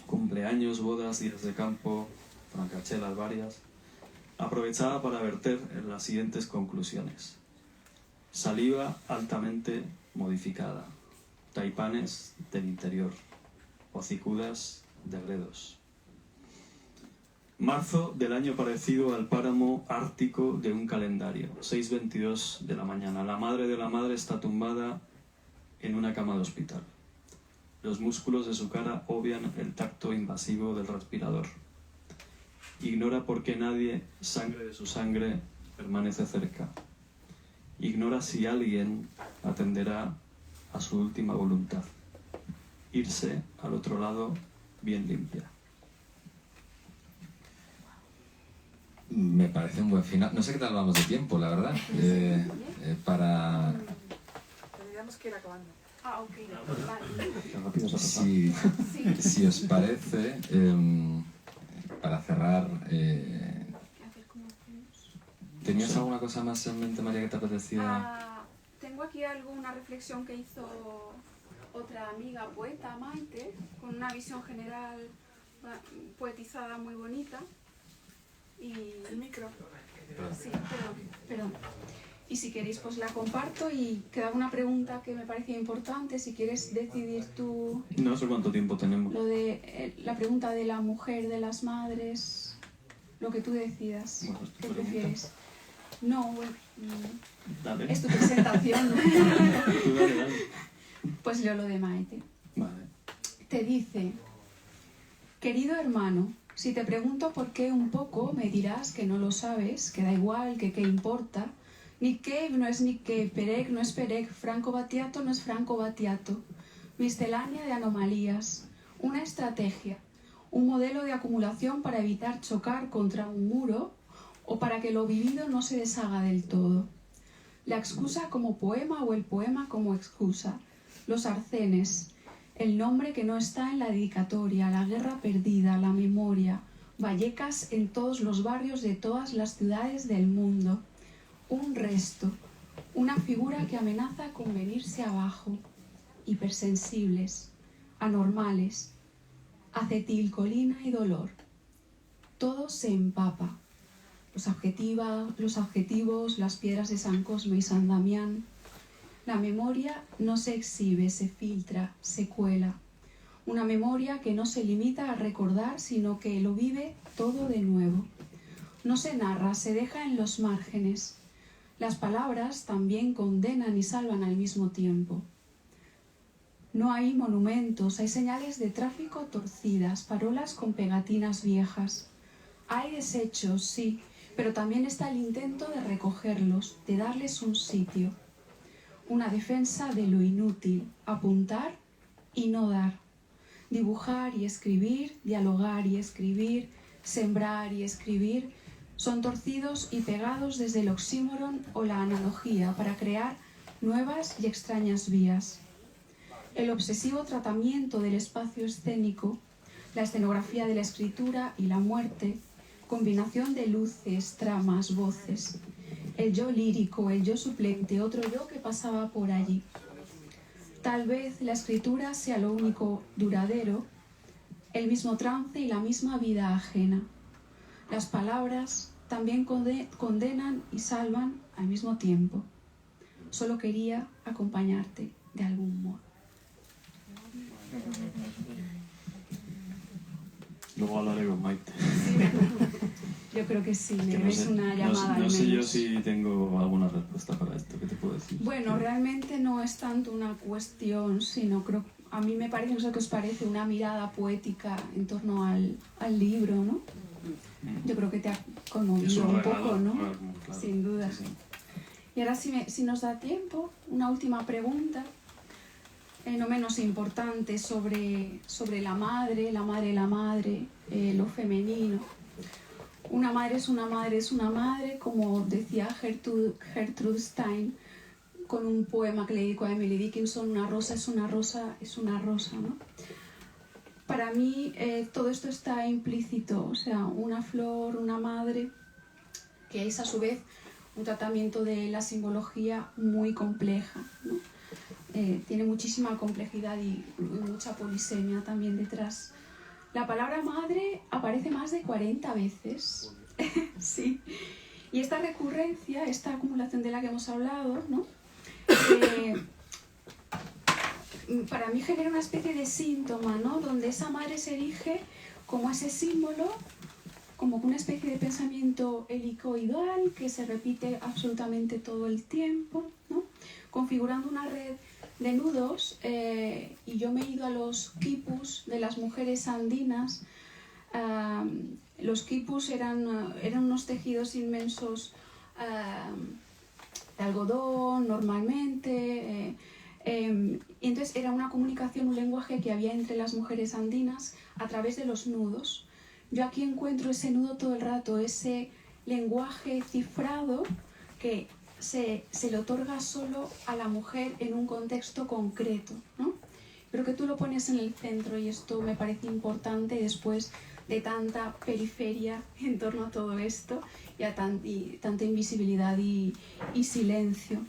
cumpleaños, bodas, días de campo, francachelas varias, aprovechaba para verter en las siguientes conclusiones. Saliva altamente modificada, taipanes del interior, hocicudas de gredos. Marzo del año parecido al páramo ártico de un calendario, 6:22 de la mañana. La madre de la madre está tumbada en una cama de hospital. Los músculos de su cara obvian el tacto invasivo del respirador. Ignora por qué nadie, sangre de su sangre, permanece cerca. Ignora si alguien atenderá a su última voluntad. Irse al otro lado bien limpia. Me parece un buen final. No sé qué tal vamos de tiempo, la verdad. Para... Tendríamos que ir acabando. Ah, ok. Vale. Qué rápido se ha pasado. Si os parece, para cerrar, ¿tenías alguna cosa más en mente, María, que te apetecía? Tengo aquí una reflexión que hizo otra amiga poeta, Maite, con una visión general poetizada muy bonita. Y El micro. sí, perdón. Y si queréis, pues la comparto y queda una pregunta que me parecía importante. Si quieres decidir tú No sé cuánto tiempo tenemos. lo de la pregunta de la mujer, de las madres, lo que tú decidas. Bueno, es tu ¿Qué pregunta. prefieres? No, bueno, Dale. es tu presentación. Tú dale. Pues leo lo de Maite. Vale. Te dice: querido hermano, si te pregunto por qué un poco, me dirás que no lo sabes, que da igual, que qué importa. Nick Cave no es Nick Cave, Perec no es Perec, Franco Battiato no es Franco Battiato. Miscelánea de anomalías, una estrategia, un modelo de acumulación para evitar chocar contra un muro o para que lo vivido no se deshaga del todo. La excusa como poema o el poema como excusa. Los arcenes, el nombre que no está en la dedicatoria, la guerra perdida, la memoria, Vallecas en todos los barrios de todas las ciudades del mundo. Un resto, una figura que amenaza con venirse abajo. Hipersensibles, anormales, acetilcolina y dolor. Todo se empapa. Los adjetivos, las piedras de San Cosme y San Damián. La memoria no se exhibe, se filtra, se cuela. Una memoria que no se limita a recordar, sino que lo vive todo de nuevo. No se narra, se deja en los márgenes. Las palabras también condenan y salvan al mismo tiempo. No hay monumentos, hay señales de tráfico torcidas, parolas con pegatinas viejas. Hay desechos, sí, pero también está el intento de recogerlos, de darles un sitio. Una defensa de lo inútil, apuntar y no dar. Dibujar y escribir, dialogar y escribir, sembrar y escribir, son torcidos y pegados desde el oxímoron o la analogía para crear nuevas y extrañas vías. El obsesivo tratamiento del espacio escénico, la escenografía de la escritura y la muerte, combinación de luces, tramas, voces, el yo lírico, el yo suplente, otro yo que pasaba por allí. Tal vez la escritura sea lo único duradero, el mismo trance y la misma vida ajena. Las palabras también condenan y salvan al mismo tiempo. Solo quería acompañarte de algún modo. Luego hablaré con Maite. Yo creo que sí, le Que ves una llamada no al sé yo menos. si tengo alguna respuesta para esto. ¿Qué te puedo decir? Bueno, realmente no es tanto una cuestión, sino creo, a mí me parece, no sé qué os parece, una mirada poética en torno al libro, ¿no? Yo creo que te ha Es conmovido un regalo, poco, ¿no? Claro. Sin duda. Sí, sí. Y ahora si nos da tiempo, una última pregunta, no menos importante, sobre la madre, lo femenino. Una madre es una madre es una madre, como decía Gertrude Stein, con un poema que le dedico a Emily Dickinson, una rosa es una rosa, es una rosa, ¿no? Para mí todo esto está implícito, o sea, una flor, una madre, que es a su vez un tratamiento de la simbología muy compleja, ¿no? Tiene muchísima complejidad y mucha polisemia también detrás. La palabra madre aparece más de 40 veces, sí. Y esta recurrencia, esta acumulación de la que hemos hablado, ¿no? Para mí genera una especie de síntoma, ¿no? Donde esa madre se erige como ese símbolo, como una especie de pensamiento helicoidal que se repite absolutamente todo el tiempo, ¿no? Configurando una red de nudos, y yo me he ido a los quipus de las mujeres andinas. Los quipus eran unos tejidos inmensos de algodón normalmente, y entonces era una comunicación, un lenguaje que había entre las mujeres andinas a través de los nudos. Yo aquí encuentro ese nudo todo el rato, ese lenguaje cifrado que se le otorga solo a la mujer en un contexto concreto, ¿no? Pero que tú lo pones en el centro, y esto me parece importante después de tanta periferia en torno a todo esto y tanta invisibilidad y silencio.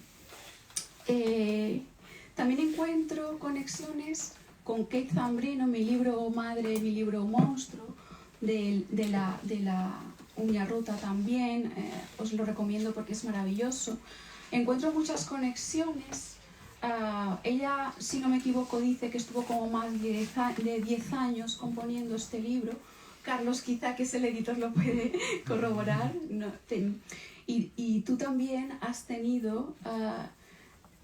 También encuentro conexiones con Kate Zambrino, mi libro madre, mi libro monstruo, de la uña rota también, os lo recomiendo porque es maravilloso. Encuentro muchas conexiones. Ella, si no me equivoco, dice que estuvo como más de 10 años componiendo este libro. Carlos, quizá, que es el editor, lo puede corroborar. No, y tú también has tenido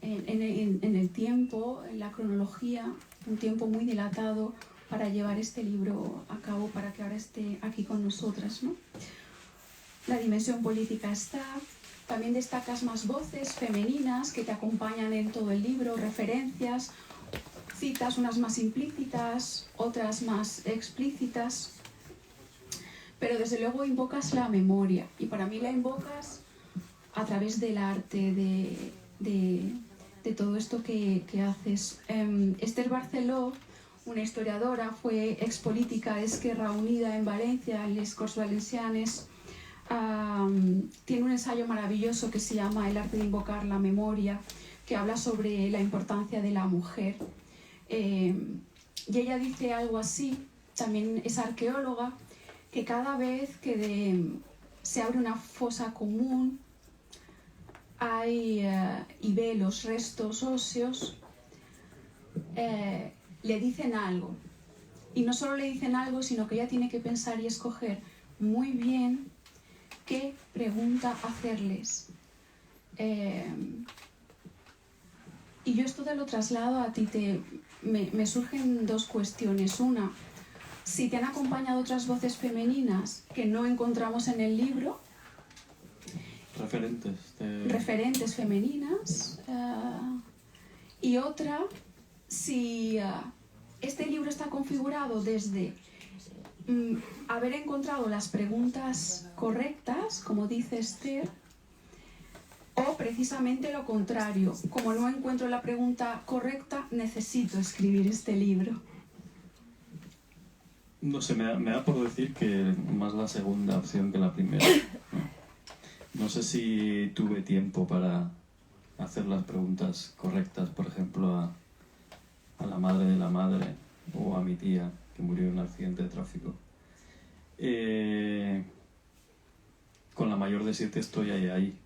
en el tiempo, en la cronología, un tiempo muy dilatado para llevar este libro a cabo, para que ahora esté aquí con nosotras, ¿no? La dimensión política está. También destacas más voces femeninas que te acompañan en todo el libro, referencias, citas, unas más implícitas, otras más explícitas. Pero desde luego invocas la memoria, y para mí la invocas a través del arte, de todo esto que haces. Esther Barceló, una historiadora, fue expolítica de Esquerra Unida en Valencia, en les Corts Valencianes. Tiene un ensayo maravilloso que se llama El arte de invocar la memoria, que habla sobre la importancia de la mujer. Y ella dice algo así, también es arqueóloga, que cada vez que se abre una fosa común y ve los restos óseos, le dicen algo. Y no solo le dicen algo, sino que ella tiene que pensar y escoger muy bien qué pregunta hacerles. Y yo esto te lo traslado a ti. Me surgen dos cuestiones. Una, si te han acompañado otras voces femeninas que no encontramos en el libro. Referentes femeninas. Y otra, si este libro está configurado desde haber encontrado las preguntas correctas, como dice Esther, o precisamente lo contrario, como no encuentro la pregunta correcta, necesito escribir este libro. No sé, me da por decir que más la segunda opción que la primera. No sé si tuve tiempo para hacer las preguntas correctas, por ejemplo, a la madre de la madre o a mi tía, que murió en un accidente de tráfico. Con la mayor de 7 estoy ahí.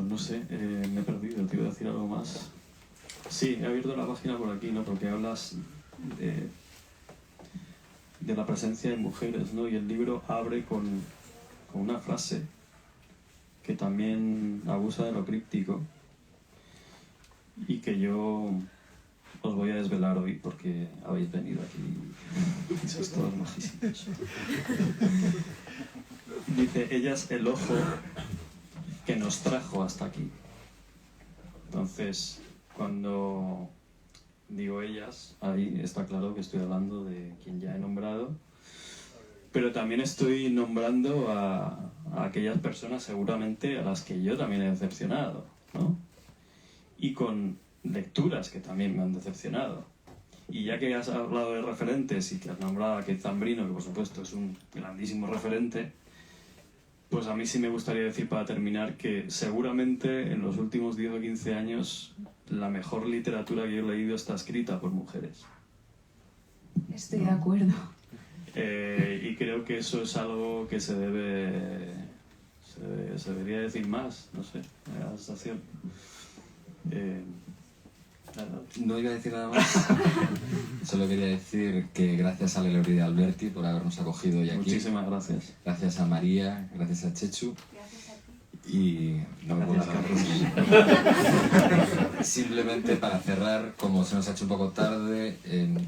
No sé, me he perdido, te iba a decir algo más. Sí, he abierto la página por aquí, ¿no? Porque hablas de la presencia de mujeres, ¿no? Y el libro abre con una frase que también abusa de lo críptico y que yo os voy a desvelar hoy porque habéis venido aquí. Sois todos majísimos. Dice, ella es el ojo que nos trajo hasta aquí. Entonces, cuando digo ellas, ahí está claro que estoy hablando de quien ya he nombrado Pero también estoy nombrando a aquellas personas seguramente a las que yo también he decepcionado, ¿no? Y con lecturas que también me han decepcionado. Y ya que has hablado de referentes y que has nombrado a Keith Zambrino, que por supuesto es un grandísimo referente, pues a mí sí me gustaría decir para terminar que seguramente en los últimos 10 o 15 años la mejor literatura que yo he leído está escrita por mujeres. Estoy de acuerdo. Y creo que eso es algo que se debería decir más, no sé, me da la sensación. Nada. No iba a decir nada más. Solo quería decir que gracias a Lelori de Alberti por habernos acogido hoy aquí. Muchísimas gracias. Gracias a María, gracias a Chechu. Gracias a ti. Y no me puedo Gracias, hablar. Simplemente para cerrar, como se nos ha hecho un poco tarde,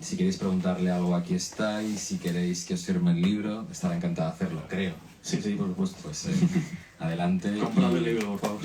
si queréis preguntarle algo, aquí estáis. Si queréis que os firme el libro, estará encantada de hacerlo, creo. Sí, por supuesto. Pues adelante. Comprad el libro, por favor.